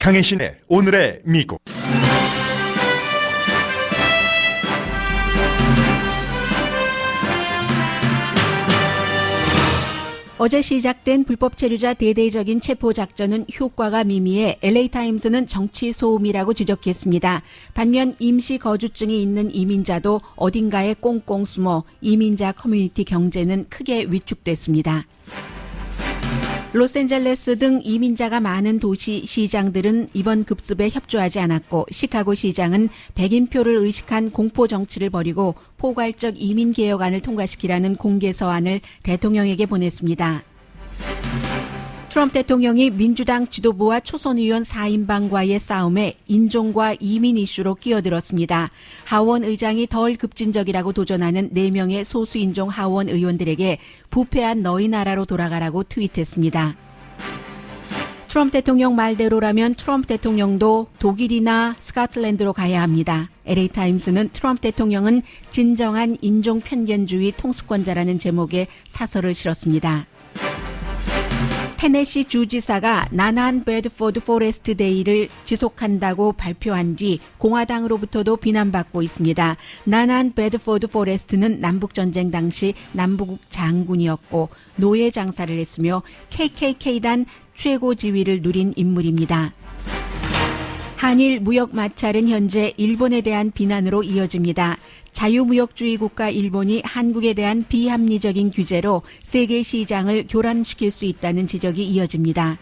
강혜신의 오늘의 미국. 어제 시작된 불법 체류자 대대적인 체포 작전은 효과가 미미해 LA타임스는 정치 소음이라고 지적했습니다. 반면 임시 거주증이 있는 이민자도 어딘가에 꽁꽁 숨어 이민자 커뮤니티 경제는 크게 위축됐습니다. 로스앤젤레스 등 이민자가 많은 도시 시장들은 이번 급습에 협조하지 않았고 시카고 시장은 백인표를 의식한 공포 정치를 벌이고 포괄적 이민 개혁안을 통과시키라는 공개 서한을 대통령에게 보냈습니다. 트럼프 대통령이 민주당 지도부와 초선 의원 4인방과의 싸움에 인종과 이민 이슈로 끼어들었습니다. 하원 의장이 덜 급진적이라고 도전하는 4명의 소수인종 하원 의원들에게 부패한 너희 나라로 돌아가라고 트윗했습니다. 트럼프 대통령 말대로라면 트럼프 대통령도 독일이나 스코틀랜드로 가야 합니다. LA타임스는 트럼프 대통령은 진정한 인종 편견주의 통수권자라는 제목의 사설을 실었습니다. 테네시 주지사가 난한 베드포드 포레스트 데이를 지속한다고 발표한 뒤 공화당으로부터도 비난받고 있습니다. 난한 베드포드 포레스트는 남북전쟁 당시 남부국 장군이었고 노예 장사를 했으며 KKK단 최고 지위를 누린 인물입니다. 한일 무역 마찰은 현재 일본에 대한 비난으로 이어집니다. 자유무역주의 국가 일본이 한국에 대한 비합리적인 규제로 세계 시장을 교란시킬 수 있다는 지적이 이어집니다.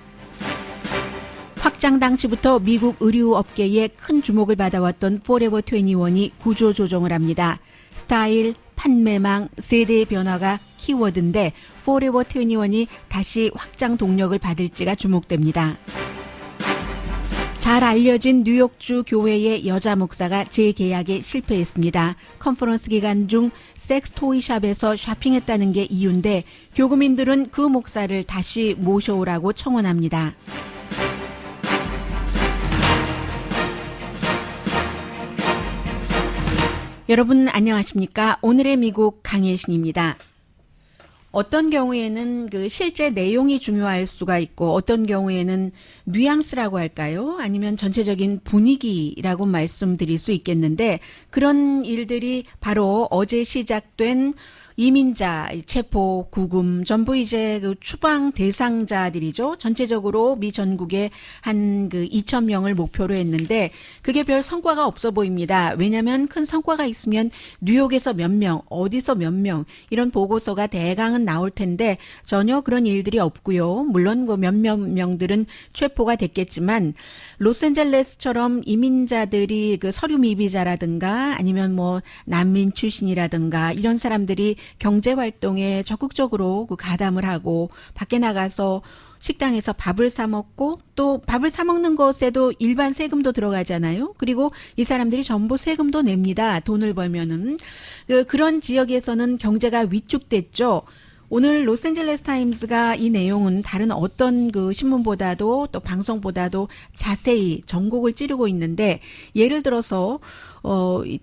확장 당시부터 미국 의류업계에 큰 주목을 받아왔던 포레버 21이 구조조정을 합니다. 스타일, 판매망, 세대의 변화가 키워드인데 포레버 21이 다시 확장 동력을 받을지가 주목됩니다. 잘 알려진 뉴욕주 교회의 여자 목사가 재계약에 실패했습니다. 컨퍼런스 기간 중 섹스 토이샵에서 쇼핑했다는 게 이유인데 교구민들은 그 목사를 다시 모셔오라고 청원합니다. 여러분 안녕하십니까? 오늘의 미국 강혜신입니다. 어떤 경우에는 그 실제 내용이 중요할 수가 있고 어떤 경우에는 뉘앙스라고 할까요? 아니면 전체적인 분위기라고 말씀드릴 수 있겠는데 그런 일들이 바로 어제 시작된 이민자 체포, 구금 전부 이제 그 추방 대상자들이죠. 전체적으로 미 전국에 한 그 2,000명을 목표로 했는데 그게 별 성과가 없어 보입니다. 왜냐하면 큰 성과가 있으면 뉴욕에서 몇 명, 어디서 몇 명 이런 보고서가 대강은 나올 텐데 전혀 그런 일들이 없고요. 물론 그 몇몇 명들은 체포가 됐겠지만 로스앤젤레스처럼 이민자들이 그 서류 미비자라든가 아니면 뭐 난민 출신이라든가 이런 사람들이 경제 활동에 적극적으로 가담을 하고 밖에 나가서 식당에서 밥을 사 먹고 또 밥을 사 먹는 것에도 일반 세금도 들어가잖아요. 그리고 이 사람들이 전부 세금도 냅니다. 돈을 벌면은 그런 지역에서는 경제가 위축됐죠. 오늘 로스앤젤레스 타임스가 이 내용은 다른 어떤 그 신문보다도 또 방송보다도 자세히 전곡을 찌르고 있는데 예를 들어서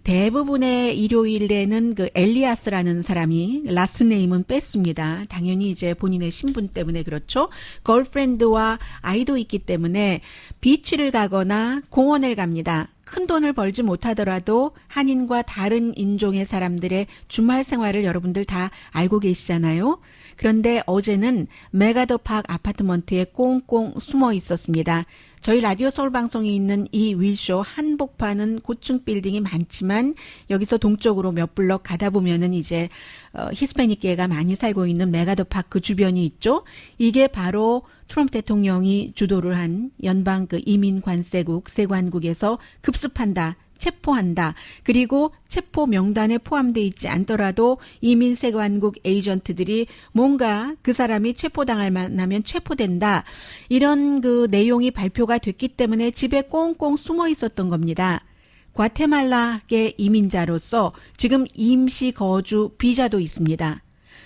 대부분의 일요일에는 그 엘리아스라는 사람이 라스트 네임은 뺐습니다. 당연히 이제 본인의 신분 때문에 그렇죠. 걸프렌드와 아이도 있기 때문에 비치를 가거나 공원을 갑니다. 큰 돈을 벌지 못하더라도 한인과 다른 인종의 사람들의 주말 생활을 여러분들 다 알고 계시잖아요. 그런데 어제는 메가더팍 아파트먼트에 꽁꽁 숨어 있었습니다. 저희 라디오 서울 방송이 있는 이 윌쇼 한복판은 고층 빌딩이 많지만 여기서 동쪽으로 몇 블럭 가다 보면은 이제 히스패닉계가 많이 살고 있는 메가더팍 그 주변이 있죠. 이게 바로 트럼프 대통령이 주도를 한 연방 그 이민 관세국 세관국에서 급습한다. 체포한다. 그리고 체포 명단에 포함되어 있지 않더라도 이민세관국 에이전트들이 뭔가 그 사람이 체포당할 만하면 체포된다. 이런 그 내용이 발표가 됐기 때문에 집에 꽁꽁 숨어 있었던 겁니다. 과테말라계 이민자로서 지금 임시 거주 비자도 있습니다.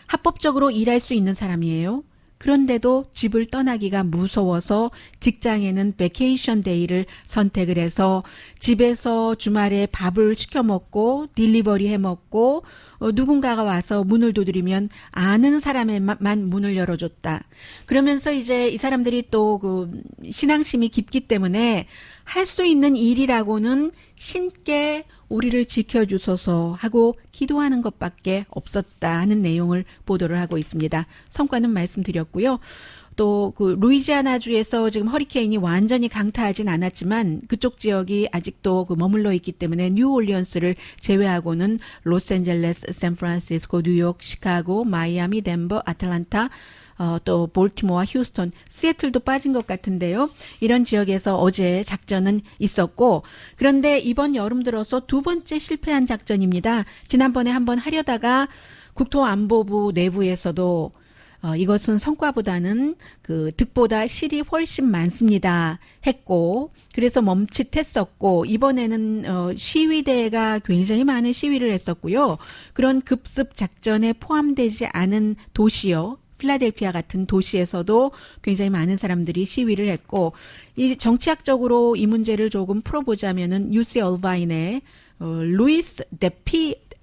합법적으로 일할 수 있는 사람이에요. 그런데도 집을 떠나기가 무서워서 직장에는 베케이션 데이를 선택을 해서 집에서 주말에 밥을 시켜 먹고 딜리버리 해 먹고 누군가가 와서 문을 두드리면 아는 사람에만 문을 열어줬다. 그러면서 이제 이 사람들이 또 그 신앙심이 깊기 때문에 할 수 있는 일이라고는 신께 우리를 지켜주소서 하고 기도하는 것밖에 없었다 하는 내용을 보도를 하고 있습니다. 성과는 말씀드렸고요. 또 그 루이지아나주에서 지금 허리케인이 완전히 강타하진 않았지만 그쪽 지역이 아직도 그 머물러 있기 때문에 뉴올리언스를 제외하고는 로스앤젤레스, 샌프란시스코, 뉴욕, 시카고, 마이애미, 덴버, 아틀란타, 또 볼티모어와 휴스턴, 시애틀도 빠진 것 같은데요. 이런 지역에서 어제 작전은 있었고, 그런데 이번 여름 들어서 두 번째 실패한 작전입니다. 지난번에 한번 하려다가 국토안보부 내부에서도 이것은 성과보다는 그 득보다 실이 훨씬 많습니다 했고, 그래서 멈칫했었고, 이번에는 시위대가 굉장히 많은 시위를 했었고요. 그런 급습 작전에 포함되지 않은 도시요, 필라델피아 같은 도시에서도 굉장히 많은 사람들이 시위를 했고, 이 정치학적으로 이 문제를 조금 풀어보자면은 UC 얼바인의 루이스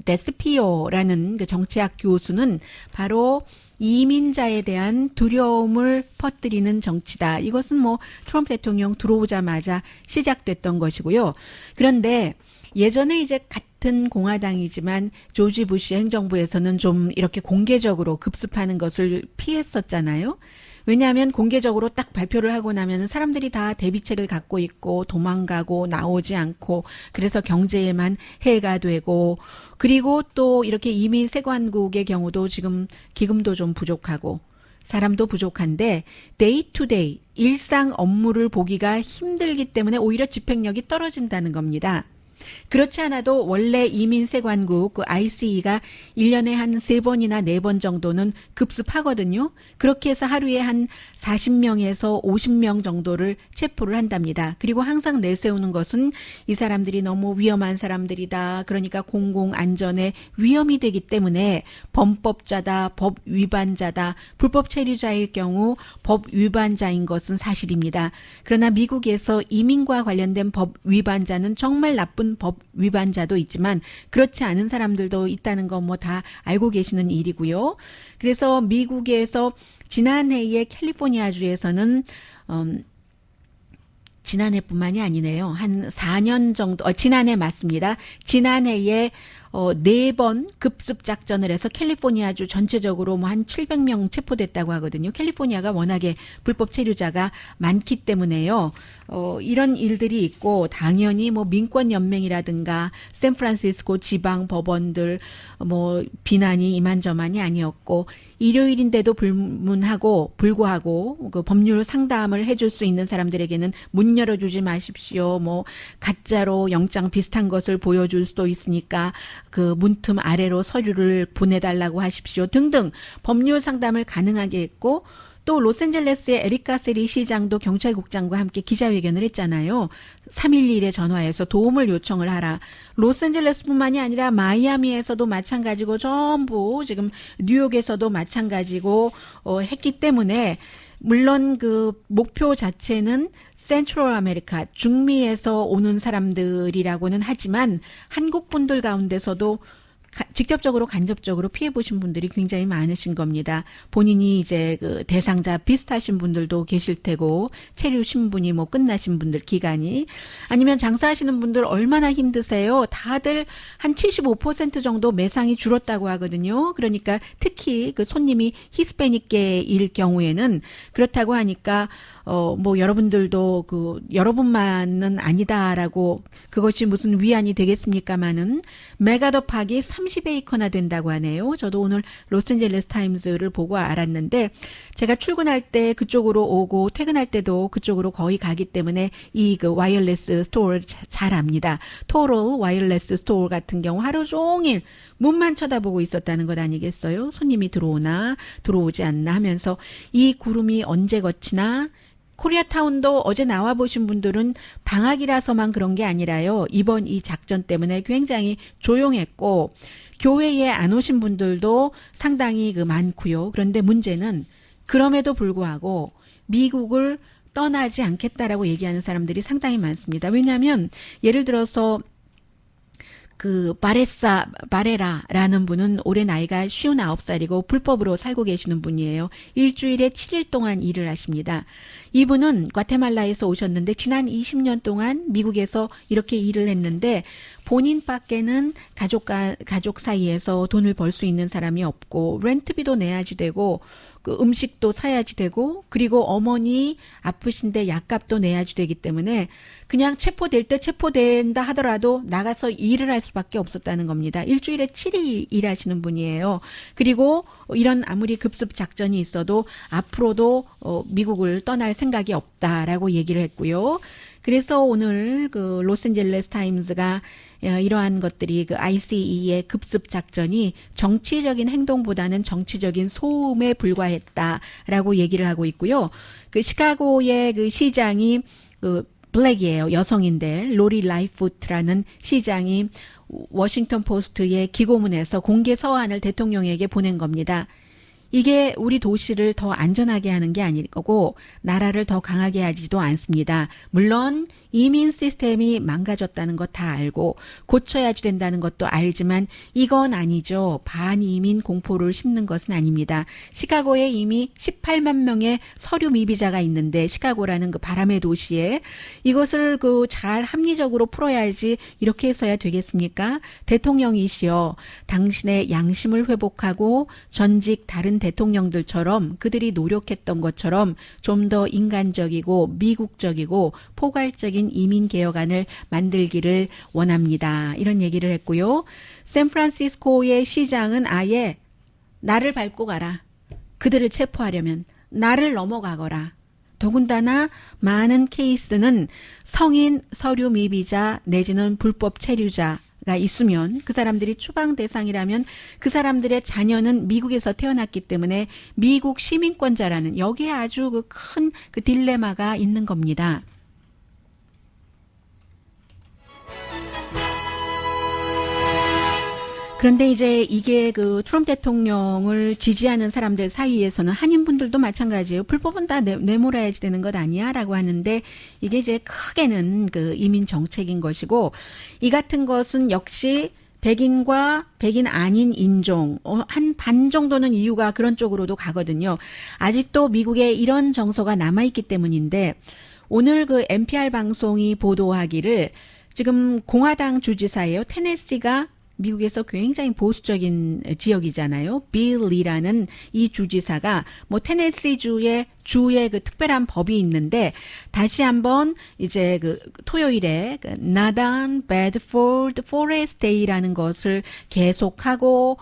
데스피오라는 그 정치학 교수는 바로 이민자에 대한 두려움을 퍼뜨리는 정치다. 이것은 뭐 트럼프 대통령 들어오자마자 시작됐던 것이고요. 그런데 예전에 이제 같은 공화당이지만 조지 부시 행정부에서는 좀 이렇게 공개적으로 급습하는 것을 피했었잖아요. 왜냐하면 공개적으로 딱 발표를 하고 나면 사람들이 다 대비책을 갖고 있고 도망가고 나오지 않고 그래서 경제에만 해가 되고, 그리고 또 이렇게 이민 세관국의 경우도 지금 기금도 좀 부족하고 사람도 부족한데 데이 투 데이 일상 업무를 보기가 힘들기 때문에 오히려 집행력이 떨어진다는 겁니다. 그렇지 않아도 원래 이민세관국 그 ICE가 1년에 한 3번이나 4번 정도는 급습하거든요. 그렇게 해서 하루에 한 40명에서 50명 정도를 체포를 한답니다. 그리고 항상 내세우는 것은 이 사람들이 너무 위험한 사람들이다. 그러니까 공공안전에 위험이 되기 때문에 범법자다, 법 위반자다, 불법 체류자일 경우 법 위반자인 것은 사실입니다. 그러나 미국에서 이민과 관련된 법 위반자는 정말 나쁜 법 위반자도 있지만 그렇지 않은 사람들도 있다는 거 뭐 다 알고 계시는 일이고요. 그래서 미국에서 지난해에 캘리포니아주에서는 지난해뿐만이 아니네요. 한 4년 정도, 지난해 맞습니다. 지난해에 4번 급습 작전을 해서 캘리포니아주 전체적으로 뭐 한 700명 체포됐다고 하거든요. 캘리포니아가 워낙에 불법 체류자가 많기 때문에요. 이런 일들이 있고, 당연히 뭐 민권연맹이라든가 샌프란시스코 지방 법원들 뭐 비난이 이만저만이 아니었고, 일요일인데도 불구하고 그 법률 상담을 해줄 수 있는 사람들에게는 문 열어주지 마십시오. 뭐 가짜로 영장 비슷한 것을 보여줄 수도 있으니까 그 문틈 아래로 서류를 보내달라고 하십시오. 등등 법률 상담을 가능하게 했고, 또 로스앤젤레스의 에리카 세리 시장도 경찰국장과 함께 기자회견을 했잖아요. 311에 전화해서 도움을 요청을 하라. 로스앤젤레스뿐만이 아니라 마이애미에서도 마찬가지고 전부 지금 뉴욕에서도 마찬가지고 했기 때문에, 물론 그 목표 자체는 센트럴 아메리카, 중미에서 오는 사람들이라고는 하지만 한국 분들 가운데서도 직접적으로 간접적으로 피해 보신 분들이 굉장히 많으신 겁니다. 본인이 이제 그 대상자 비슷하신 분들도 계실 테고, 체류 신분이 뭐 끝나신 분들 기간이, 아니면 장사하시는 분들 얼마나 힘드세요? 다들 한 75% 정도 매상이 줄었다고 하거든요. 그러니까 특히 그 손님이 히스패닉계일 경우에는 그렇다고 하니까 뭐 여러분들도 그 여러분만은 아니다라고, 그것이 무슨 위안이 되겠습니까마는 메가더 파기 30에이커나 된다고 하네요. 저도 오늘 로스앤젤레스 타임즈를 보고 알았는데, 제가 출근할 때 그쪽으로 오고 퇴근할 때도 그쪽으로 거의 가기 때문에 이 그 와이어리스 스토어를 잘 압니다. 토럴 와이어리스 스토어 같은 경우 하루 종일 문만 쳐다보고 있었다는 것 아니겠어요? 손님이 들어오나 들어오지 않나 하면서 이 구름이 언제 거치나. 코리아타운도 어제 나와 보신 분들은 방학이라서만 그런 게 아니라요. 이번 이 작전 때문에 굉장히 조용했고, 교회에 안 오신 분들도 상당히 그 많고요. 그런데 문제는 그럼에도 불구하고 미국을 떠나지 않겠다라고 얘기하는 사람들이 상당히 많습니다. 왜냐하면 예를 들어서 그 바레라라는 분은 올해 나이가 59살이고 불법으로 살고 계시는 분이에요. 일주일에 7일 동안 일을 하십니다. 이분은 과테말라에서 오셨는데 지난 20년 동안 미국에서 이렇게 일을 했는데 본인밖에는 가족 사이에서 돈을 벌 수 있는 사람이 없고 렌트비도 내야지 되고 그 음식도 사야지 되고 그리고 어머니 아프신데 약값도 내야지 되기 때문에 그냥 체포될 때 체포된다 하더라도 나가서 일을 할 수밖에 없었다는 겁니다. 일주일에 7일 일하시는 분이에요. 그리고 이런 아무리 급습 작전이 있어도 앞으로도 미국을 떠날 생각이 없다라고 얘기를 했고요. 그래서 오늘 그 로스앤젤레스 타임즈가 이러한 것들이 그 ICE의 급습 작전이 정치적인 행동보다는 정치적인 소음에 불과했다라고 얘기를 하고 있고요. 그 시카고의 그 시장이 그 블랙이에요. 여성인데 로리 라이푸트라는 시장이 워싱턴 포스트의 기고문에서 공개 서한을 대통령에게 보낸 겁니다. 이게 우리 도시를 더 안전하게 하는 게 아닐 거고 나라를 더 강하게 하지도 않습니다. 물론 이민 시스템이 망가졌다는 것 다 알고 고쳐야지 된다는 것도 알지만 이건 아니죠. 반이민 공포를 심는 것은 아닙니다. 시카고에 이미 18만 명의 서류 미비자가 있는데 시카고라는 그 바람의 도시에 이것을 그 잘 합리적으로 풀어야지 이렇게 해서야 되겠습니까? 대통령이시여 당신의 양심을 회복하고 전직 다른 대통령들처럼 그들이 노력했던 것처럼 좀 더 인간적이고 미국적이고 포괄적인 이민 개혁안을 만들기를 원합니다. 이런 얘기를 했고요. 샌프란시스코의 시장은 아예 나를 밟고 가라. 그들을 체포하려면 나를 넘어가거라. 더군다나 많은 케이스는 성인 서류 미비자 내지는 불법 체류자가 있으면 그 사람들이 추방 대상이라면 그 사람들의 자녀는 미국에서 태어났기 때문에 미국 시민권자라는 여기에 아주 그 큰 그 딜레마가 있는 겁니다. 그런데 이제 이게 그 트럼프 대통령을 지지하는 사람들 사이에서는 한인분들도 마찬가지예요. 불법은 다 내몰아야지 되는 것 아니야? 라고 하는데 이게 이제 크게는 그 이민 정책인 것이고 이 같은 것은 역시 백인과 백인 아닌 인종 한 반 정도는 이유가 그런 쪽으로도 가거든요. 아직도 미국에 이런 정서가 남아있기 때문인데 오늘 그 NPR 방송이 보도하기를 지금 공화당 주지사예요. 테네시가 미국에서 굉장히 보수적인 지역이잖아요. 빌 리라는 이 주지사가 뭐 테네시주의 그 특별한 법이 있는데 다시 한번 이제 그 토요일에 그 나단 베드포드 포레스트 데이라는 것을 계속하고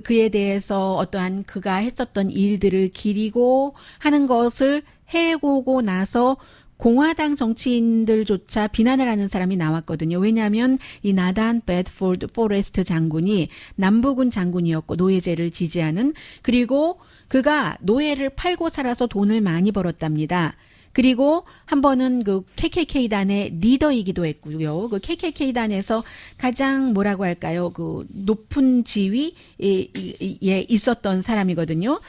그에 대해서 어떠한 그가 했었던 일들을 기리고 하는 것을 해보고 나서 공화당 정치인들조차 비난을 하는 사람이 나왔거든요. 왜냐하면 이 나단 베드포드 포레스트 장군이 남부군 장군이었고 노예제를 지지하는 그리고 그가 노예를 팔고 살아서 돈을 많이 벌었답니다. 그리고 한 번은 그 KKK단의 리더이기도 했고요. 그 KKK단에서 가장 뭐라고 할까요? 그 높은 지위에 있었던 사람이거든요.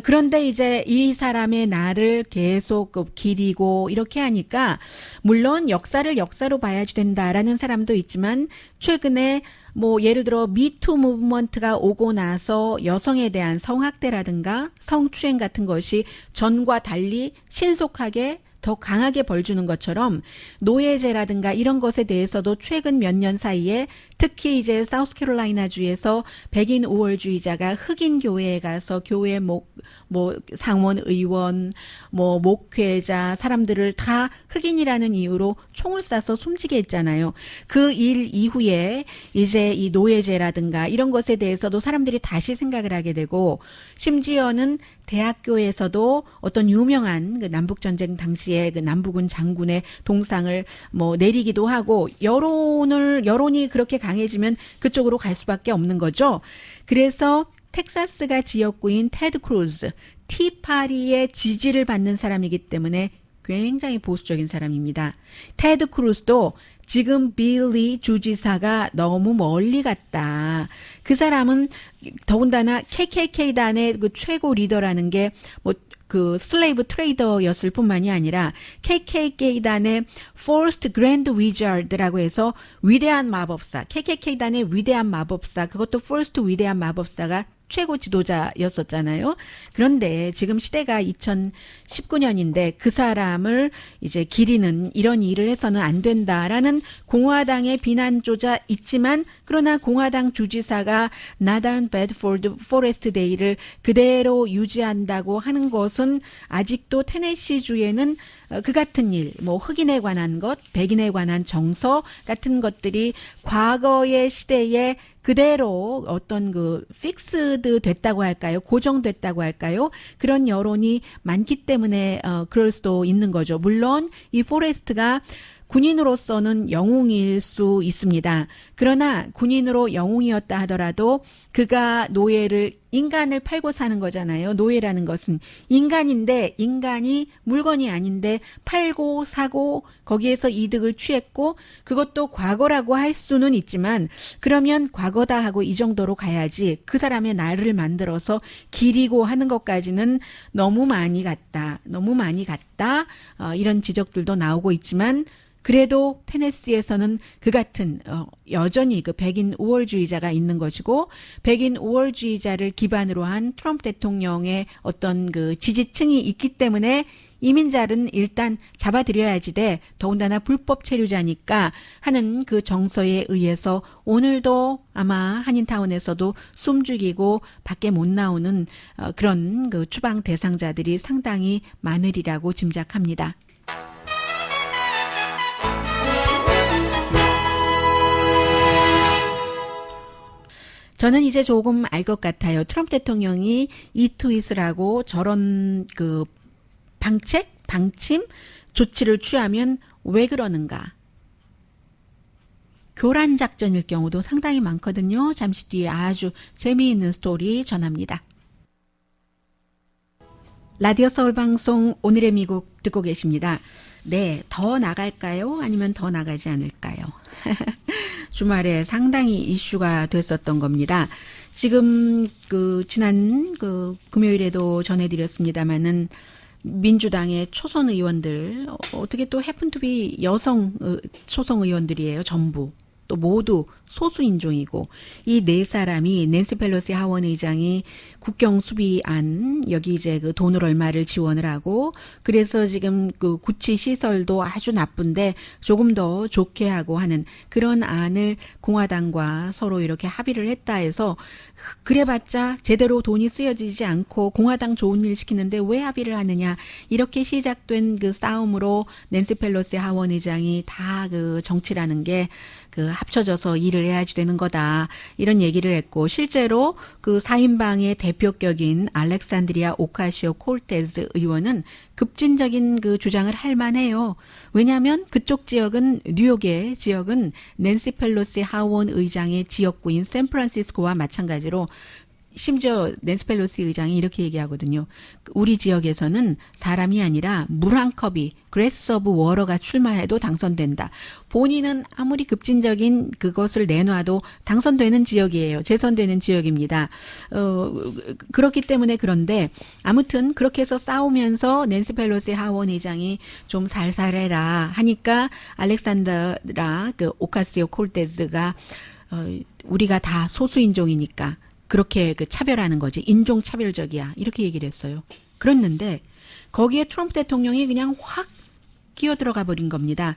그런데 이제 이 사람의 날을 계속 기리고 이렇게 하니까 물론 역사를 역사로 봐야지 된다라는 사람도 있지만 최근에 뭐 예를 들어 미투 무브먼트가 오고 나서 여성에 대한 성학대라든가 성추행 같은 것이 전과 달리 신속하게 더 강하게 벌주는 것처럼 노예제라든가 이런 것에 대해서도 최근 몇 년 사이에 특히 이제 사우스캐롤라이나주에서 백인 우월주의자가 흑인 교회에 가서 교회 상원 의원, 목회자 사람들을 다 흑인이라는 이유로 총을 쏴서 숨지게 했잖아요. 그 일 이후에 이제 이 노예제라든가 이런 것에 대해서도 사람들이 다시 생각을 하게 되고 심지어는 대학교에서도 어떤 유명한 그 남북전쟁 당시에 그 남부군 장군의 동상을 내리기도 하고 여론이 그렇게 강해지면 그쪽으로 갈 수밖에 없는 거죠. 그래서 텍사스가 지역구인 테드 크루즈, 티파리의 지지를 받는 사람이기 때문에 굉장히 보수적인 사람입니다. 테드 크루스도 지금 빌리 주지사가 너무 멀리 갔다. 그 사람은 더군다나 KKK단의 그 최고 리더라는 게 그 슬레이브 트레이더였을 뿐만이 아니라 KKK단의 First Grand Wizard라고 해서 위대한 마법사, KKK단의 위대한 마법사, 그것도 First 위대한 마법사가 최고 지도자였었잖아요. 그런데 지금 시대가 2019년인데 그 사람을 이제 기리는 이런 일을 해서는 안 된다라는 공화당의 비난조차 있지만 그러나 공화당 주지사가 나단 베드포드 포레스트 데이를 그대로 유지한다고 하는 것은 아직도 테네시주에는 그 같은 일, 뭐 흑인에 관한 것, 백인에 관한 정서 같은 것들이 과거의 시대에 그대로 어떤 그 픽스드 됐다고 할까요? 고정됐다고 할까요? 그런 여론이 많기 때문에 그럴 수도 있는 거죠. 물론 이 포레스트가 군인으로서는 영웅일 수 있습니다. 그러나 군인으로 영웅이었다 하더라도 그가 인간을 팔고 사는 거잖아요. 노예라는 것은 인간인데 인간이 물건이 아닌데 팔고 사고 거기에서 이득을 취했고 그것도 과거라고 할 수는 있지만 그러면 과거다 하고 이 정도로 가야지 그 사람의 나를 만들어서 기리고 하는 것까지는 너무 많이 갔다. 이런 지적들도 나오고 있지만 그래도 테네시에서는 그 같은 여전히 그 백인 우월주의자가 있는 것이고 백인 우월주의자를 기반으로 한 트럼프 대통령의 어떤 그 지지층이 있기 때문에 이민자는 일단 잡아들여야지 돼. 더군다나 불법 체류자니까 하는 그 정서에 의해서 오늘도 아마 한인타운에서도 숨죽이고 밖에 못 나오는 그런 그 추방 대상자들이 상당히 많으리라고 짐작합니다. 저는 이제 조금 알 것 같아요. 트럼프 대통령이 이 트윗을 하고 저런 그 방침, 조치를 취하면 왜 그러는가. 교란 작전일 경우도 상당히 많거든요. 잠시 뒤에 아주 재미있는 스토리 전합니다. 라디오 서울 방송 오늘의 미국 듣고 계십니다. 네, 더 나갈까요? 아니면 더 나가지 않을까요? 주말에 상당히 이슈가 됐었던 겁니다. 지금 지난 금요일에도 전해드렸습니다마는 민주당의 초선 의원들 어떻게 또 해픈 투비 여성 초선 의원들이에요. 전부. 또 모두 소수인종이고 이 네 사람이 낸시 펠로시 하원 의장이 국경 수비안 여기 이제 그 돈을 얼마를 지원을 하고 그래서 지금 그 구치 시설도 아주 나쁜데 조금 더 좋게 하고 하는 그런 안을 공화당과 서로 이렇게 합의를 했다 해서 그래봤자 제대로 돈이 쓰여지지 않고 공화당 좋은 일 시키는데 왜 합의를 하느냐 이렇게 시작된 그 싸움으로 낸시 펠로시 하원 의장이 다 그 정치라는 게 그 합쳐져서 일을 해야지 되는 거다. 이런 얘기를 했고 실제로 그 4인방의 대표격인 알렉산드리아 오카시오 콜테즈 의원은 급진적인 그 주장을 할 만해요. 왜냐하면 그쪽 지역은 뉴욕의 지역은 낸시 펠로시 하원 의장의 지역구인 샌프란시스코와 마찬가지로 심지어 낸시 펠로시 의장이 이렇게 얘기하거든요. 우리 지역에서는 사람이 아니라 물 한 컵이 그레스 오브 워러가 출마해도 당선된다. 본인은 아무리 급진적인 그것을 내놔도 당선되는 지역이에요. 재선되는 지역입니다. 그렇기 때문에 그런데 아무튼 그렇게 해서 싸우면서 낸시 펠로시 하원 의장이 좀 살살해라 하니까 알렉산드라 그 오카시오 콜테즈가 우리가 다 소수인종이니까 그렇게 그 차별하는 거지. 인종차별적이야. 이렇게 얘기를 했어요. 그랬는데 거기에 트럼프 대통령이 그냥 확 끼어들어가 버린 겁니다.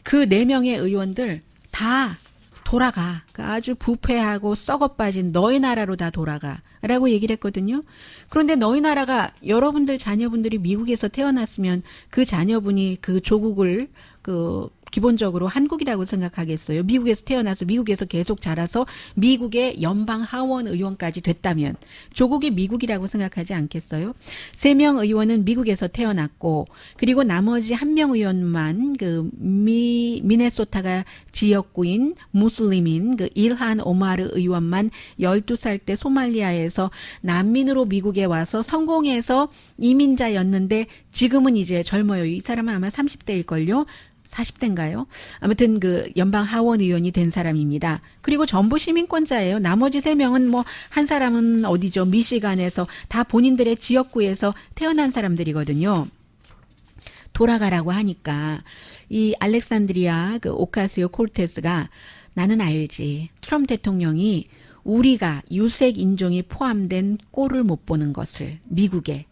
그 4명의 의원들 다 돌아가. 아주 부패하고 썩어빠진 너희 나라로 다 돌아가. 라고 얘기를 했거든요. 그런데 너희 나라가 여러분들 자녀분들이 미국에서 태어났으면 그 자녀분이 그 조국을 기본적으로 한국이라고 생각하겠어요. 미국에서 태어나서 미국에서 계속 자라서 미국의 연방 하원 의원까지 됐다면 조국이 미국이라고 생각하지 않겠어요? 3명 의원은 미국에서 태어났고 그리고 나머지 1명 의원만 그 미네소타가 지역구인 무슬림인 그 일한 오마르 의원만 12살 때 소말리아에서 난민으로 미국에 와서 성공해서 이민자였는데 지금은 이제 젊어요. 이 사람은 아마 30대일걸요. 40대인가요? 아무튼 그 연방 하원 의원이 된 사람입니다. 그리고 전부 시민권자예요. 나머지 3명은 뭐 한 사람은 어디죠? 미시간에서 다 본인들의 지역구에서 태어난 사람들이거든요. 돌아가라고 하니까 이 알렉산드리아 그 오카시오 콜테스가 나는 알지. 트럼프 대통령이 우리가 유색 인종이 포함된 꼴을 못 보는 것을 미국에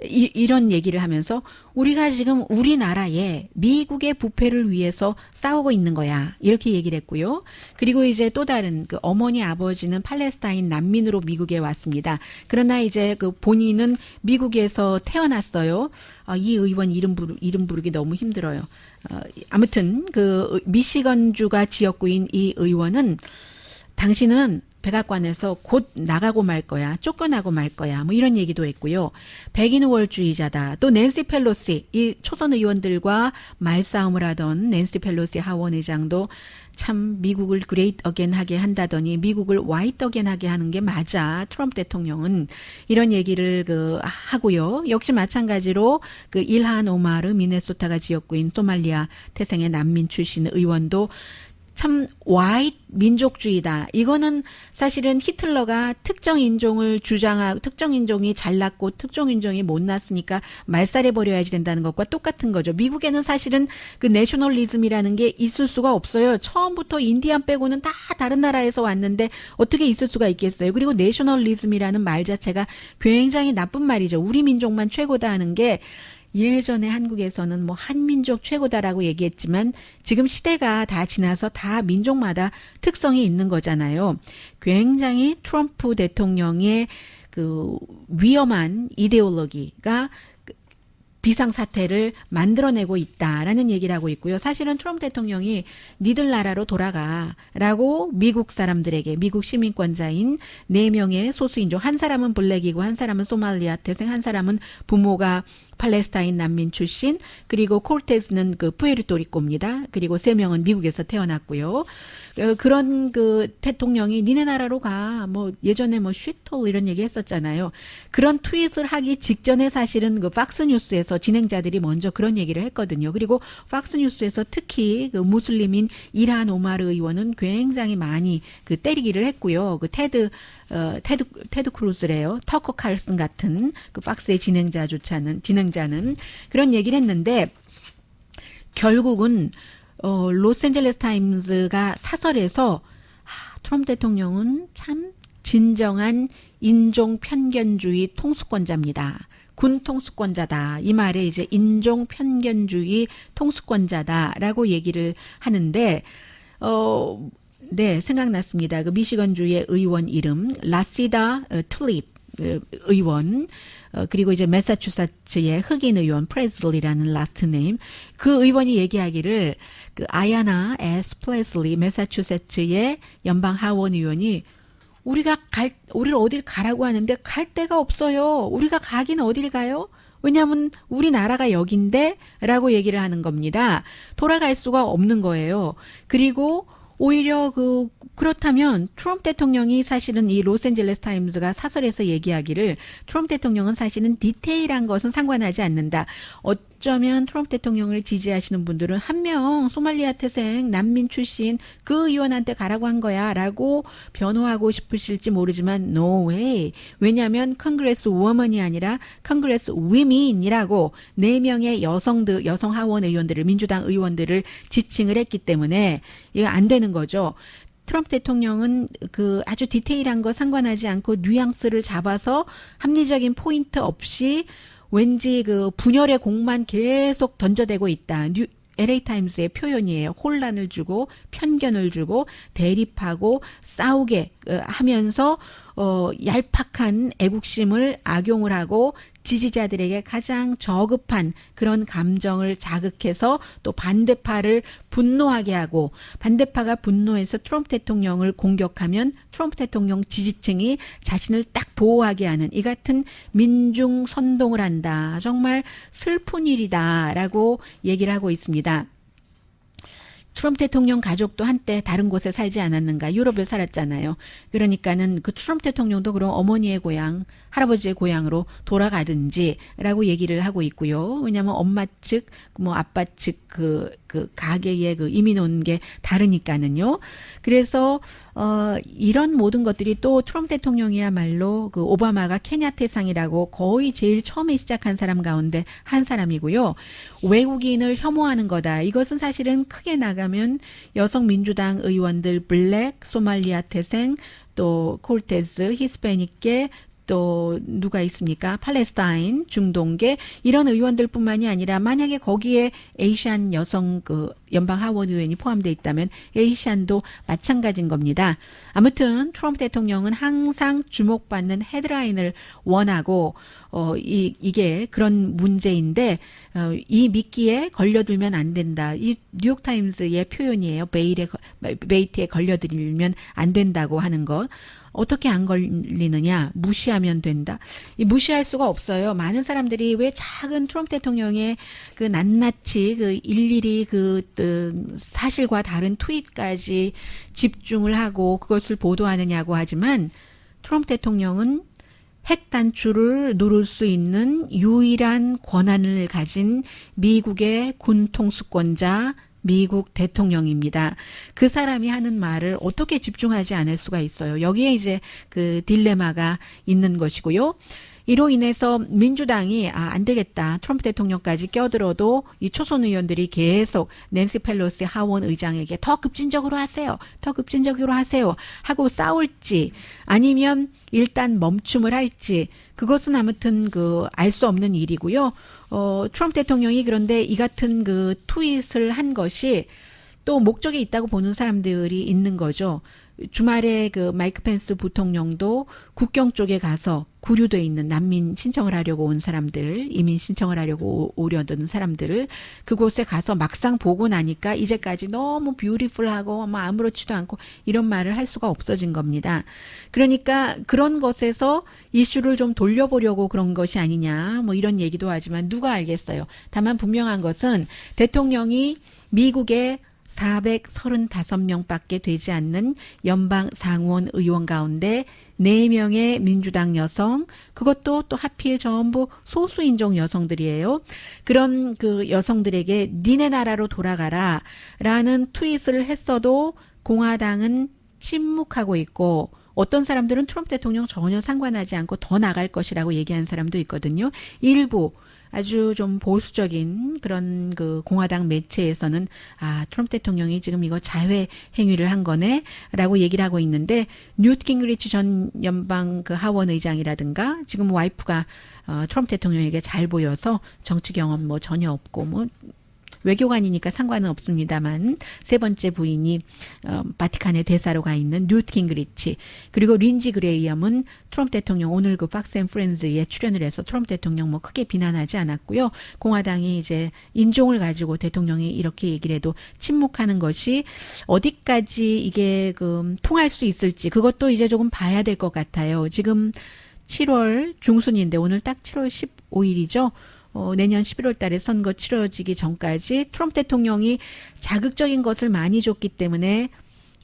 이런 얘기를 하면서 우리가 지금 우리나라에 미국의 부패를 위해서 싸우고 있는 거야. 이렇게 얘기를 했고요. 그리고 이제 또 다른 그 어머니 아버지는 팔레스타인 난민으로 미국에 왔습니다. 그러나 이제 그 본인은 미국에서 태어났어요. 이 의원 이름 부르기 너무 힘들어요. 아무튼 그 미시건주가 지역구인 이 의원은 당신은 백악관에서 곧 나가고 말 거야. 쫓겨나고 말 거야. 뭐 이런 얘기도 했고요. 백인 우월주의자다. 또 낸시 펠로시, 이 초선 의원들과 말싸움을 하던 낸시 펠로시 하원 의장도 참 미국을 그레이트 어게인 하게 한다더니 미국을 화이트 어게인 하게 하는 게 맞아. 트럼프 대통령은 이런 얘기를 하고요. 역시 마찬가지로 그 일한 오마르 미네소타가 지역구인 소말리아 태생의 난민 출신 의원도 참 화이트 민족주의다. 이거는 사실은 히틀러가 특정 인종을 주장하고 특정 인종이 잘났고 특정 인종이 못났으니까 말살해버려야지 된다는 것과 똑같은 거죠. 미국에는 사실은 그 내셔널리즘이라는 게 있을 수가 없어요. 처음부터 인디안 빼고는 다 다른 나라에서 왔는데 어떻게 있을 수가 있겠어요. 그리고 내셔널리즘이라는 말 자체가 굉장히 나쁜 말이죠. 우리 민족만 최고다 하는 게 예전에 한국에서는 뭐 한민족 최고다라고 얘기했지만 지금 시대가 다 지나서 다 민족마다 특성이 있는 거잖아요. 굉장히 트럼프 대통령의 그 위험한 이데올로기가 비상사태를 만들어내고 있다라는 얘기를 하고 있고요. 사실은 트럼프 대통령이 니들 나라로 돌아가라고 미국 사람들에게 미국 시민권자인 4명의 소수인종 한 사람은 블랙이고 한 사람은 소말리아 태생 한 사람은 부모가 팔레스타인 난민 출신 그리고 콜테스는 그 푸에르토리코입니다. 그리고 3명은 미국에서 태어났고요. 그런 그 대통령이 니네 나라로 가. 뭐 예전에 뭐 쉿톨 이런 얘기 했었잖아요. 그런 트윗을 하기 직전에 사실은 그 팍스뉴스에서 진행자들이 먼저 그런 얘기를 했거든요. 그리고 팍스뉴스에서 특히 그 무슬림인 일한 오마르 의원은 굉장히 많이 그 때리기를 했고요. 그 테드 크루즈래요. 터커 칼슨 같은 그 팍스의 진행자는 그런 얘기를 했는데 결국은 로스앤젤레스 타임즈가 사설에서 트럼프 대통령은 참 진정한 인종 편견주의 통수권자입니다. 군 통수권자다. 이 말에 이제 인종 편견주의 통수권자다라고 얘기를 하는데 네, 생각났습니다. 그 미시건주의 의원 이름 라시다 툴립 의원 그리고 이제 매사추세츠의 흑인 의원 프레슬리라는 라스트 네임 그 의원이 얘기하기를 그 아야나 에스 프레슬리 매사추세츠의 연방 하원 의원이 우리를 어딜 가라고 하는데 갈 데가 없어요. 우리가 가긴 어딜 가요? 왜냐하면 우리나라가 여긴데 라고 얘기를 하는 겁니다. 돌아갈 수가 없는 거예요. 그리고 오히려 그렇다면 트럼프 대통령이 사실은 이 로스앤젤레스 타임즈가 사설에서 얘기하기를 트럼프 대통령은 사실은 디테일한 것은 상관하지 않는다. 어쩌면 트럼프 대통령을 지지하시는 분들은 한 명 소말리아 태생 난민 출신 그 의원한테 가라고 한 거야 라고 변호하고 싶으실지 모르지만 no way. 왜냐하면 컨그레스 우먼이 아니라 컨그레스 위민이라고 4명의 여성 하원 의원들을 민주당 의원들을 지칭을 했기 때문에 이거 안 되는 거죠. 트럼프 대통령은 그 아주 디테일한 거 상관하지 않고 뉘앙스를 잡아서 합리적인 포인트 없이 왠지 그 분열의 공만 계속 던져대고 있다. LA타임스의 표현이에요. 혼란을 주고 편견을 주고 대립하고 싸우게 하면서 얄팍한 애국심을 악용을 하고 지지자들에게 가장 저급한 그런 감정을 자극해서 또 반대파를 분노하게 하고, 반대파가 분노해서 트럼프 대통령을 공격하면 트럼프 대통령 지지층이 자신을 딱 보호하게 하는 이 같은 민중 선동을 한다. 정말 슬픈 일이다라고 얘기를 하고 있습니다. 트럼프 대통령 가족도 한때 다른 곳에 살지 않았는가? 유럽에 살았잖아요. 그러니까는 그 트럼프 대통령도 그럼 어머니의 고향, 할아버지의 고향으로 돌아가든지라고 얘기를 하고 있고요. 왜냐하면 엄마 측, 뭐 아빠 측 그 가게에 그 이민 온 게 다르니까는요. 그래서 이런 모든 것들이 또 트럼프 대통령이야말로 그 오바마가 케냐 태상이라고 거의 제일 처음에 시작한 사람 가운데 한 사람이고요. 외국인을 혐오하는 거다. 이것은 사실은 크게 나가면 여성 민주당 의원들 블랙, 소말리아 태생, 또 콜테즈, 히스패닉계, 또 누가 있습니까? 팔레스타인, 중동계 이런 의원들뿐만이 아니라 만약에 거기에 에이시안 여성 그 연방 하원 의원이 포함되어 있다면 에이시안도 마찬가지인 겁니다. 아무튼 트럼프 대통령은 항상 주목받는 헤드라인을 원하고 이게 그런 문제인데 이 미끼에 걸려들면 안 된다. 이 뉴욕타임스의 표현이에요. 베이트에 걸려들면 안 된다고 하는 것. 어떻게 안 걸리느냐? 무시하면 된다. 이 무시할 수가 없어요. 많은 사람들이 왜 작은 트럼프 대통령의 그 낱낱이 그 일일이 그 사실과 다른 트윗까지 집중을 하고 그것을 보도하느냐고 하지만 트럼프 대통령은 핵 단추를 누를 수 있는 유일한 권한을 가진 미국의 군 통수권자 미국 대통령입니다. 그 사람이 하는 말을 어떻게 집중하지 않을 수가 있어요. 여기에 이제 그 딜레마가 있는 것이고요. 이로 인해서 민주당이 안 되겠다. 트럼프 대통령까지 껴들어도 이 초선 의원들이 계속 낸시 펠로시 하원 의장에게 더 급진적으로 하세요. 더 급진적으로 하세요. 하고 싸울지 아니면 일단 멈춤을 할지 그것은 아무튼 알 수 없는 일이고요. 트럼프 대통령이 그런데 이 같은 그 트윗을 한 것이 또 목적이 있다고 보는 사람들이 있는 거죠. 주말에 그 마이크 펜스 부통령도 국경 쪽에 가서 구류돼 있는 난민 신청을 하려고 온 사람들, 이민 신청을 하려고 오려던 사람들을 그곳에 가서 막상 보고 나니까 이제까지 너무 뷰티풀하고 뭐 아무렇지도 않고 이런 말을 할 수가 없어진 겁니다. 그러니까 그런 것에서 이슈를 좀 돌려보려고 그런 것이 아니냐 뭐 이런 얘기도 하지만 누가 알겠어요. 다만 분명한 것은 대통령이 미국의 435명밖에 되지 않는 연방 상원 의원 가운데 4명의 민주당 여성, 그것도 또 하필 전부 소수인종 여성들이에요. 그런 그 여성들에게 니네 나라로 돌아가라 라는 트윗을 했어도 공화당은 침묵하고 있고 어떤 사람들은 트럼프 대통령 전혀 상관하지 않고 더 나갈 것이라고 얘기하는 사람도 있거든요. 일부 아주 좀 보수적인 그런 그 공화당 매체에서는 트럼프 대통령이 지금 이거 자회 행위를 한 거네 라고 얘기를 하고 있는데 뉴트 깅그리치 전 연방 그 하원 의장이라든가 지금 와이프가 트럼프 대통령에게 잘 보여서 정치 경험 뭐 전혀 없고 뭐 외교관이니까 상관은 없습니다만 세 번째 부인이 바티칸의 대사로 가 있는 뉴트 깅그리치 그리고 린지 그레이엄은 트럼프 대통령 오늘 그 팍스 앤 프렌즈에 출연을 해서 트럼프 대통령 뭐 크게 비난하지 않았고요. 공화당이 이제 인종을 가지고 대통령이 이렇게 얘기를 해도 침묵하는 것이 어디까지 이게 통할 수 있을지 그것도 이제 조금 봐야 될 것 같아요. 지금 7월 중순인데 오늘 딱 7월 15일이죠. 내년 11월 달에 선거 치러지기 전까지 트럼프 대통령이 자극적인 것을 많이 줬기 때문에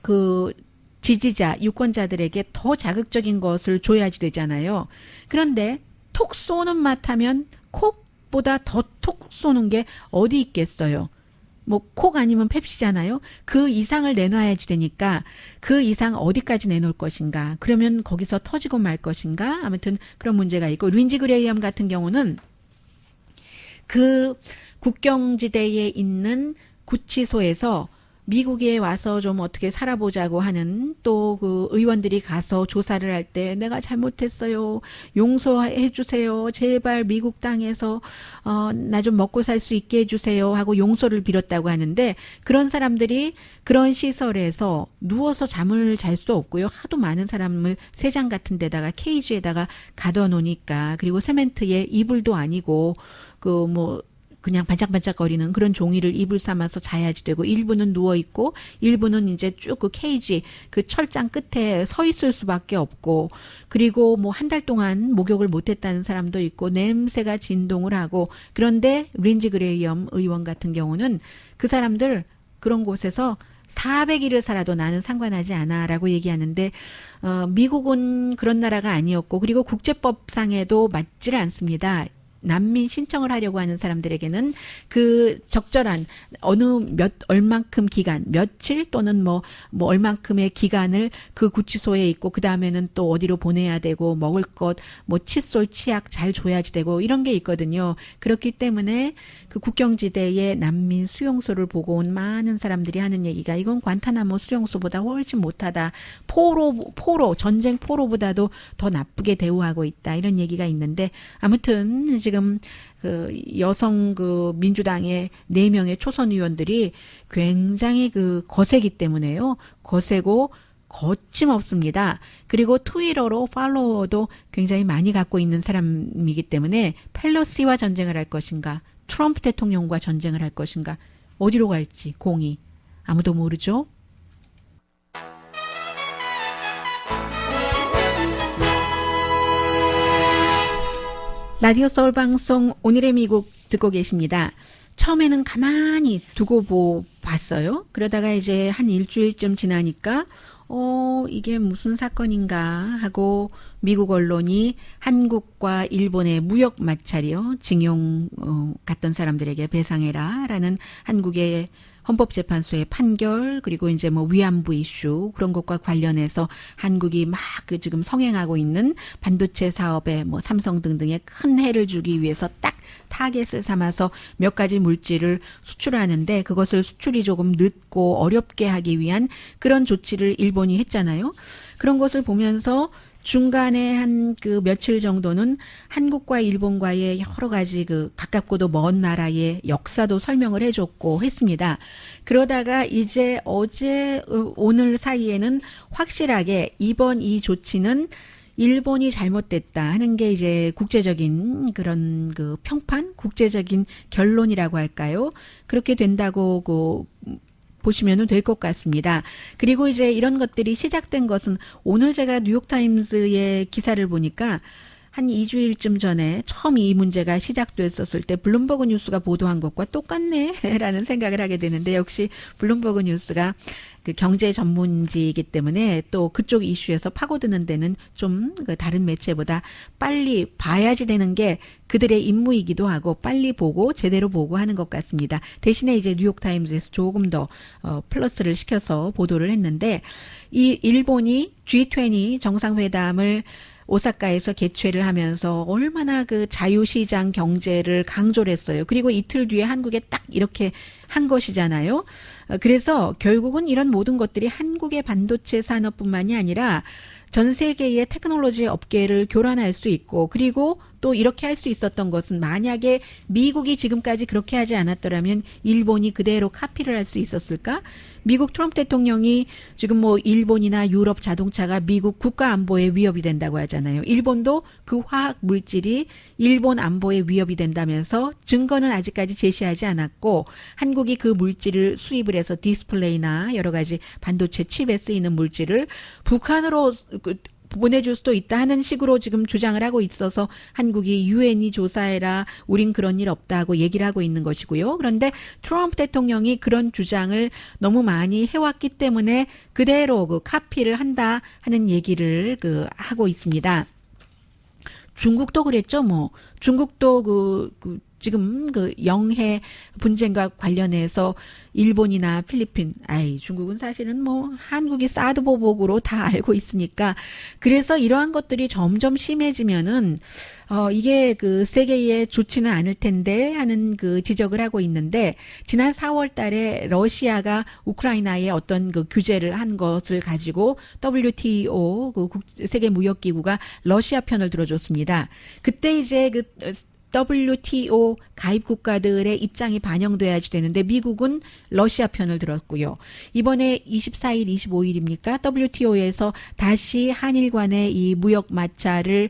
그 지지자, 유권자들에게 더 자극적인 것을 줘야지 되잖아요. 그런데 톡 쏘는 맛 하면 콕보다 더 톡 쏘는 게 어디 있겠어요. 뭐 콕 아니면 펩시잖아요. 그 이상을 내놔야지 되니까 그 이상 어디까지 내놓을 것인가. 그러면 거기서 터지고 말 것인가. 아무튼 그런 문제가 있고 린지 그레이엄 같은 경우는 그 국경지대에 있는 구치소에서 미국에 와서 좀 어떻게 살아보자고 하는 또 그 의원들이 가서 조사를 할 때 내가 잘못했어요. 용서해 주세요. 제발 미국 땅에서 나 좀 먹고 살 수 있게 해 주세요 하고 용서를 빌었다고 하는데 그런 사람들이 그런 시설에서 누워서 잠을 잘 수 없고요. 하도 많은 사람을 세장 같은 데다가 케이지에다가 가둬 놓으니까 그리고 세멘트에 이불도 아니고 그 뭐 그냥 반짝반짝거리는 그런 종이를 이불 삼아서 자야지 되고 일부는 누워 있고 일부는 이제 쭉 그 케이지 그 철장 끝에 서 있을 수밖에 없고 그리고 뭐 한 달 동안 목욕을 못 했다는 사람도 있고 냄새가 진동을 하고 그런데 린지 그레이엄 의원 같은 경우는 그 사람들 그런 곳에서 400일을 살아도 나는 상관하지 않아라고 얘기하는데 미국은 그런 나라가 아니었고 그리고 국제법상에도 맞지를 않습니다. 난민 신청을 하려고 하는 사람들에게는 그 적절한 어느 얼만큼 기간, 며칠 또는 뭐 얼만큼의 기간을 그 구치소에 있고 그 다음에는 또 어디로 보내야 되고 먹을 것, 뭐 칫솔, 치약 잘 줘야지 되고 이런 게 있거든요. 그렇기 때문에 그 국경지대의 난민 수용소를 보고 온 많은 사람들이 하는 얘기가 이건 관타나모 수용소보다 훨씬 못하다. 포로, 전쟁 포로보다도 더 나쁘게 대우하고 있다. 이런 얘기가 있는데 아무튼 지금 그 여성 그 민주당의 4명의 초선 의원들이 굉장히 그 거세기 때문에요. 거세고 거침없습니다. 그리고 트위터로 팔로워도 굉장히 많이 갖고 있는 사람이기 때문에 펠로시와 전쟁을 할 것인가, 트럼프 대통령과 전쟁을 할 것인가, 어디로 갈지 공이 아무도 모르죠. 라디오 서울 방송 오늘의 미국 듣고 계십니다. 처음에는 가만히 두고 봤어요. 그러다가 이제 한 일주일쯤 지나니까 이게 무슨 사건인가 하고 미국 언론이 한국과 일본의 무역 마찰이요. 징용 갔던 사람들에게 배상해라라는 한국의 헌법재판소의 판결 그리고 이제 뭐 위안부 이슈 그런 것과 관련해서 한국이 막 그 지금 성행하고 있는 반도체 사업에 뭐 삼성 등등에 큰 해를 주기 위해서 딱 타겟을 삼아서 몇 가지 물질을 수출하는데 그것을 수출이 조금 늦고 어렵게 하기 위한 그런 조치를 일본이 했잖아요. 그런 것을 보면서 중간에 한 그 며칠 정도는 한국과 일본과의 여러 가지 그 가깝고도 먼 나라의 역사도 설명을 해줬고 했습니다. 그러다가 이제 어제 오늘 사이에는 확실하게 이번 이 조치는 일본이 잘못됐다 하는 게 이제 국제적인 그런 그 평판, 국제적인 결론이라고 할까요? 그렇게 된다고 보시면 될 것 같습니다. 그리고 이제 이런 것들이 시작된 것은 오늘 제가 뉴욕타임스의 기사를 보니까 한 2주일쯤 전에 처음 이 문제가 시작됐었을 때 블룸버그 뉴스가 보도한 것과 똑같네 라는 생각을 하게 되는데 역시 블룸버그 뉴스가 그 경제 전문지이기 때문에 또 그쪽 이슈에서 파고드는 데는 좀 다른 매체보다 빨리 봐야지 되는 게 그들의 임무이기도 하고 빨리 보고 제대로 보고 하는 것 같습니다. 대신에 이제 뉴욕타임즈에서 조금 더 플러스를 시켜서 보도를 했는데 이 일본이 G20 정상회담을 오사카에서 개최를 하면서 얼마나 그 자유시장 경제를 강조를 했어요. 그리고 이틀 뒤에 한국에 딱 이렇게 한 것이잖아요. 그래서 결국은 이런 모든 것들이 한국의 반도체 산업뿐만이 아니라 전 세계의 테크놀로지 업계를 교란할 수 있고 그리고 또 이렇게 할 수 있었던 것은 만약에 미국이 지금까지 그렇게 하지 않았더라면 일본이 그대로 카피를 할 수 있었을까? 미국 트럼프 대통령이 지금 뭐 일본이나 유럽 자동차가 미국 국가 안보에 위협이 된다고 하잖아요. 일본도 그 화학 물질이 일본 안보에 위협이 된다면서 증거는 아직까지 제시하지 않았고 한국이 그 물질을 수입을 해서 디스플레이나 여러 가지 반도체 칩에 쓰이는 물질을 북한으로 보내줄 수도 있다 하는 식으로 지금 주장을 하고 있어서 한국이 유엔이 조사해라 우린 그런 일 없다고 얘기를 하고 있는 것이고요. 그런데 트럼프 대통령이 그런 주장을 너무 많이 해왔기 때문에 그대로 그 카피를 한다 하는 얘기를 하고 있습니다. 중국도 그랬죠. 뭐 중국도 지금 그 영해 분쟁과 관련해서 일본이나 필리핀, 중국은 사실은 뭐 한국이 사드 보복으로 다 알고 있으니까 그래서 이러한 것들이 점점 심해지면은 이게 그 세계에 좋지는 않을 텐데 하는 그 지적을 하고 있는데 지난 4월 달에 러시아가 우크라이나에 어떤 그 규제를 한 것을 가지고 WTO 그 세계 무역 기구가 러시아 편을 들어줬습니다. 그때 이제 그 WTO 가입 국가들의 입장이 반영돼야지 되는데 미국은 러시아 편을 들었고요. 이번에 24일, 25일입니까? WTO에서 다시 한일 간의 이 무역 마찰을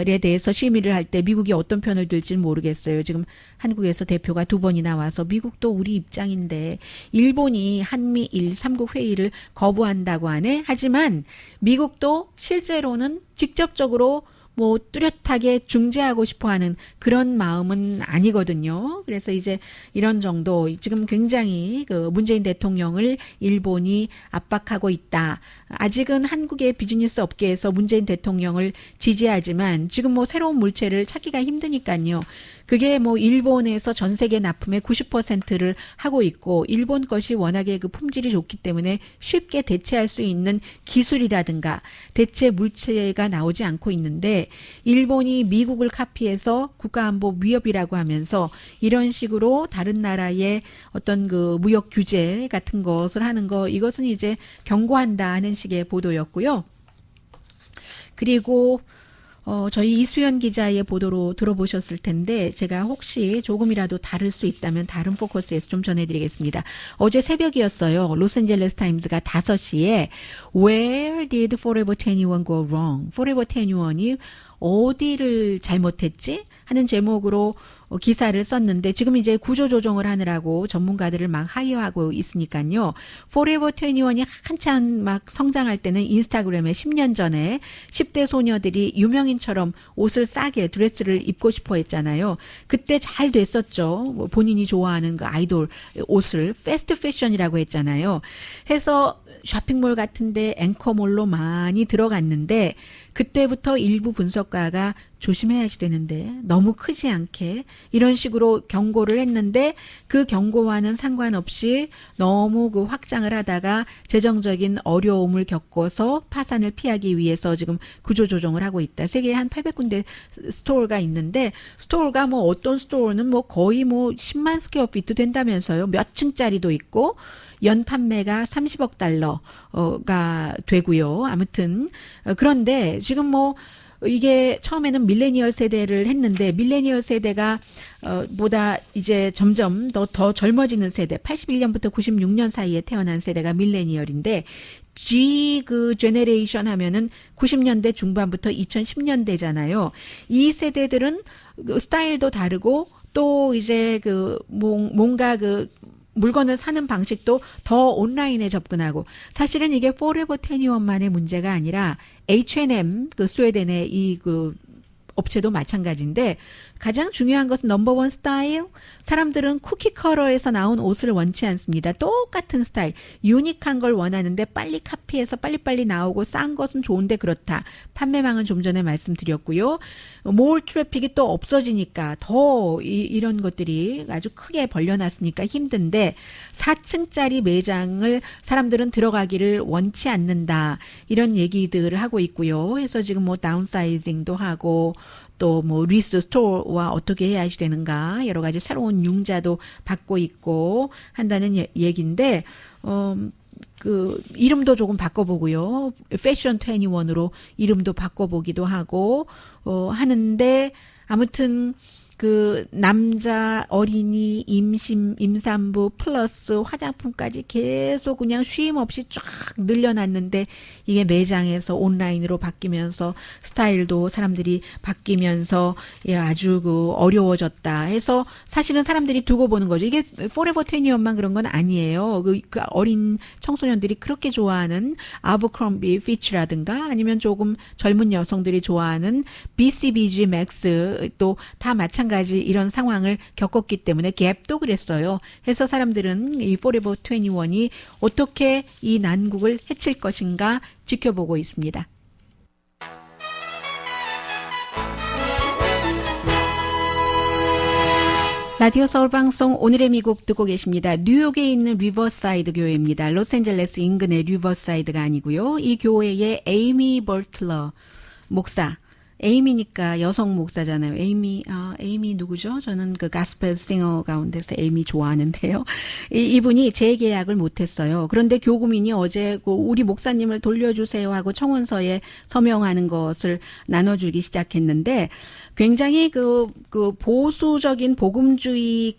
에 대해서 심의를 할 때 미국이 어떤 편을 들지는 모르겠어요. 지금 한국에서 대표가 2번이나 와서 미국도 우리 입장인데 일본이 한미일 3국 회의를 거부한다고 하네. 하지만 미국도 실제로는 직접적으로 뭐 뚜렷하게 중재하고 싶어하는 그런 마음은 아니거든요. 그래서 이제 이런 정도 지금 굉장히 그 문재인 대통령을 일본이 압박하고 있다. 아직은 한국의 비즈니스 업계에서 문재인 대통령을 지지하지만 지금 뭐 새로운 물체를 찾기가 힘드니까요. 그게 뭐 일본에서 전 세계 납품의 90%를 하고 있고 일본 것이 워낙에 그 품질이 좋기 때문에 쉽게 대체할 수 있는 기술이라든가 대체 물체가 나오지 않고 있는데 일본이 미국을 카피해서 국가안보 위협이라고 하면서 이런 식으로 다른 나라의 어떤 그 무역 규제 같은 것을 하는 거 이것은 이제 경고한다 하는 식의 보도였고요. 그리고 저희 이수연 기자의 보도로 들어보셨을 텐데 제가 혹시 조금이라도 다를 수 있다면 다른 포커스에서 좀 전해드리겠습니다. 어제 새벽이었어요. 로스앤젤레스 타임즈가 5시에 Where did Forever 21 go wrong? Forever 21이 어디를 잘못했지? 하는 제목으로 기사를 썼는데 지금 이제 구조조정을 하느라고 전문가들을 막 하이어하고 있으니까요. Forever 21이 한참 막 성장할 때는 인스타그램에 10년 전에 10대 소녀들이 유명인처럼 옷을 싸게 드레스를 입고 싶어 했잖아요. 그때 잘 됐었죠. 본인이 좋아하는 그 아이돌 옷을 패스트 패션이라고 했잖아요. 해서 쇼핑몰 같은데 앵커몰로 많이 들어갔는데 그때부터 일부 분석가가 조심해야지 되는데 너무 크지 않게 이런 식으로 경고를 했는데 그 경고와는 상관없이 너무 그 확장을 하다가 재정적인 어려움을 겪어서 파산을 피하기 위해서 지금 구조조정을 하고 있다. 세계에 한 800군데 스토어가 있는데 스토어가 뭐 어떤 스토어는 뭐 거의 뭐 10만 스퀘어피트 된다면서요. 몇 층짜리도 있고 연 판매가 30억 달러가 되고요. 아무튼 그런데 지금 뭐 이게 처음에는 밀레니얼 세대를 했는데 밀레니얼 세대가 보다 이제 점점 더 젊어지는 세대 81년부터 96년 사이에 태어난 세대가 밀레니얼인데 G 그 제네레이션 하면은 90년대 중반부터 2010년대잖아요. 이 세대들은 스타일도 다르고 또 이제 그 뭔가 그 물건을 사는 방식도 더 온라인에 접근하고 사실은 이게 Forever 21만의 문제가 아니라 H&M 그 스웨덴의 이 그 업체도 마찬가지인데 가장 중요한 것은 넘버원 스타일. 사람들은 쿠키 컬러에서 나온 옷을 원치 않습니다. 똑같은 스타일, 유니크한 걸 원하는데 빨리 카피해서 빨리빨리 나오고 싼 것은 좋은데 그렇다. 판매망은 좀 전에 말씀드렸고요. 몰 트래픽이 또 없어지니까 더 이런 것들이 아주 크게 벌려놨으니까 힘든데 4층짜리 매장을 사람들은 들어가기를 원치 않는다. 이런 얘기들을 하고 있고요. 해서 지금 뭐 다운사이징도 하고 또 뭐 리스 스토어와 어떻게 해야지 되는가 여러 가지 새로운 융자도 받고 있고 한다는 얘기인데 그 이름도 조금 바꿔보고요. 패션 21으로 이름도 바꿔보기도 하고 하는데 아무튼 그 남자, 어린이, 임신, 임산부 플러스 화장품까지 계속 그냥 쉼 없이 쫙 늘려놨는데 이게 매장에서 온라인으로 바뀌면서 스타일도 사람들이 바뀌면서 아주 그 어려워졌다 해서 사실은 사람들이 두고 보는 거죠. 이게 포레버 21만 그런 건 아니에요. 그 어린 청소년들이 그렇게 좋아하는 아버크롬비 피치라든가 아니면 조금 젊은 여성들이 좋아하는 BCBG 맥스 또 다 마찬가지 이런 상황을 겪었기 때문에 갭도 그랬어요. 해서 사람들은 이 포레버 21이 어떻게 이 난국을 해칠 것인가 지켜보고 있습니다. 라디오 서울 방송 오늘의 미국 듣고 계십니다. 뉴욕에 있는 리버사이드 교회입니다. 로스앤젤레스 인근의 리버사이드가 아니고요. 이 교회의 에이미 버틀러 목사. 에이미니까 여성 목사잖아요. 에이미 누구죠? 저는 그 가스펠 싱어 가운데서 에이미 좋아하는데요. 이분이 재계약을 못했어요. 그런데 교구민이 어제 우리 목사님을 돌려주세요 하고 청원서에 서명하는 것을 나눠주기 시작했는데 굉장히 그 보수적인 복음주의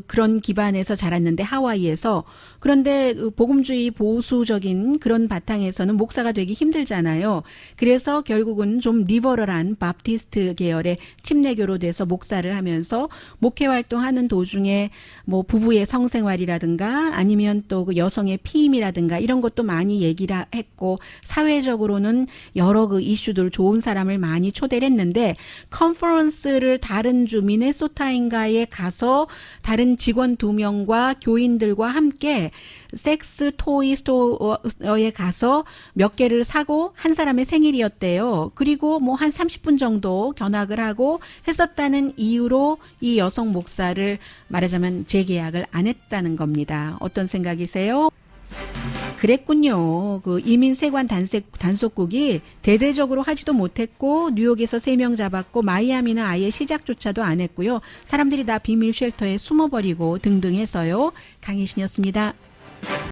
그런 기반에서 자랐는데 하와이에서 그런데 복음주의 보수적인 그런 바탕에서는 목사가 되기 힘들잖아요. 그래서 결국은 좀 리버럴한 바프티스트 계열의 침례교로 돼서 목사를 하면서 목회 활동하는 도중에 뭐 부부의 성생활이라든가 아니면 또 그 여성의 피임이라든가 이런 것도 많이 얘기를 했고 사회적으로는 여러 그 이슈들 좋은 사람을 많이 초대를 했는데 컨퍼런스를 다른 주 미네소타인가에 가서 다른 직원 2명과 교인들과 함께 섹스 토이 스토어에 가서 몇 개를 사고 한 사람의 생일이었대요. 그리고 뭐 한 30분 정도 견학을 하고 했었다는 이유로 이 여성 목사를 말하자면 재계약을 안 했다는 겁니다. 어떤 생각이세요? 그랬군요. 그 이민 세관 단속국이 대대적으로 하지도 못했고 뉴욕에서 3명 잡았고 마이애미는 아예 시작조차도 안 했고요. 사람들이 다 비밀 쉘터에 숨어버리고 등등 해서요. 강혜신이었습니다.